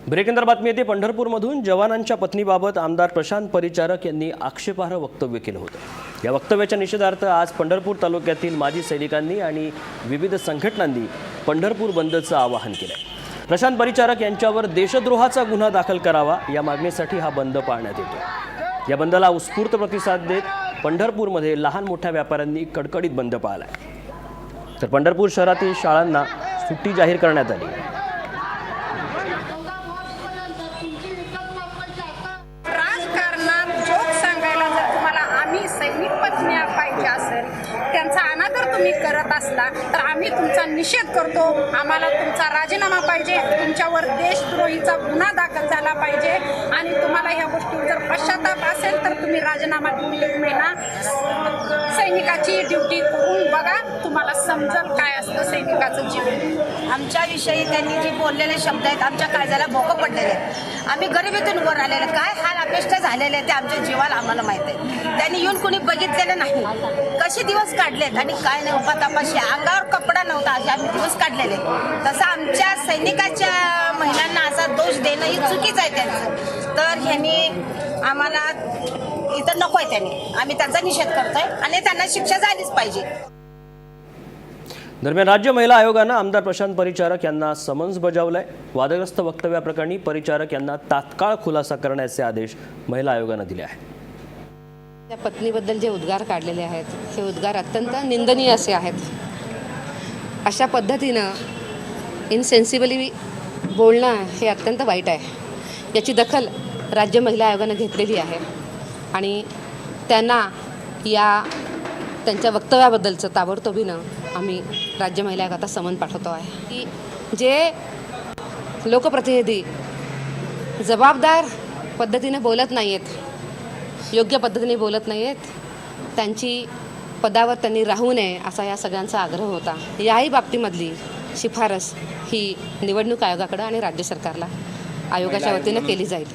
Breaking बातमी येते पंढरपूरमधून जवानांच्या पत्नीबाबत आमदार प्रशांत परिचारक यांनी आक्षेपार्ह वक्तव्य केलं होतं। या वक्तव्याच्या निषेधार्थ आज पंढरपूर तालुक्यातील माजी सैनिकांनी आणि विविध संघटनांनी पंढरपूर बंदचं आवाहन केलंय। प्रशांत परिचारक यांच्यावर देशद्रोहाचा गुन्हा दाखल करावा या मागणीसाठी हा बंद पाळण्यात येतो। या बंदला उत्स्फूर्त प्रतिसाद देत पंढरपूरमध्ये लहान मोठ्या व्यापाऱ्यांनी कडकडीत बंद पाळलाय। तर पंढरपूर शहरातील शाळांना सुट्टी जाहीर करण्यात आली। सैनिक पत्न्या पाहिजे असेल, त्यांचा अनादर तुम्ही करत असला तर आम्ही तुमचा निषेध करतो। आम्हाला तुमचा राजीनामा पाहिजे, तुमच्यावर देशद्रोहीचा गुन्हा दाखल झाला पाहिजे आणि तुम्हाला ह्या गोष्टीवर जर पश्चाताप असेल तर तुम्ही राजीनामा देऊन 1 महिना सैनिकाची ड्युटी करून बघा, तुम्हाला समजेल काय असतं सैनिकाचं जीवन। आमच्याविषयी त्यांनी जे बोललेले शब्द आहेत आमच्या काळजाला भोकं पडलेले आहेत। आम्ही गरिबीतून वर आलेले, काय हाल अपेष्ट झालेले ते आमच्या जीवाला आम्हाला माहीत आहे। त्यांनी येऊन कोणी बघितलेलं नाही, कसे दिवस काढलेत आणि काय नाही, उपातापाशी अंगावर कपडा नव्हता असे आम्ही दिवस काढलेले। तसं आमच्या सैनिकाच्या महिलांना असा दोष देणं ही चुकीचं आहे त्यांचं। तर ह्यांनी आम्हाला इथं नको आहे, त्यांनी आम्ही त्यांचा निषेध करतोय आणि त्यांना शिक्षा झालीच पाहिजे। दरम्यान राज्य महिला आयोगानं आमदार प्रशांत परिचारक यांना समन्स बजावलाय। वादग्रस्त वक्तव्याप्रकरणी परिचारक यांना तात्काळ खुलासा करण्याचे आदेश महिला आयोगानं दिले आहेत। त्या पत्नीबद्दल जे उद्गार काढलेले आहेत हे उद्गार अत्यंत निंदनीय असे आहेत। अशा पद्धतीनं इनसेन्सिबली बोलणं हे अत्यंत वाईट आहे। याची दखल राज्य महिला आयोगानं घेतलेली आहे आणि त्यांना त्यांच्या वक्तव्याबद्दलचं ताबडतोबीनं आम्ही राज्य महिला आयोगात समन पाठवतो आहे की जे लोकप्रतिनिधी जबाबदार पद्धतीने बोलत नाही आहेत, योग्य पद्धतीने बोलत नाही आहेत, त्यांची पदावर त्यांनी राहू नये असा या सगळ्यांचा आग्रह होता। याही बाबतीमधली शिफारस ही निवडणूक आयोगाकडे आणि राज्य सरकारला आयोगाच्या वतीनं केली जाईल।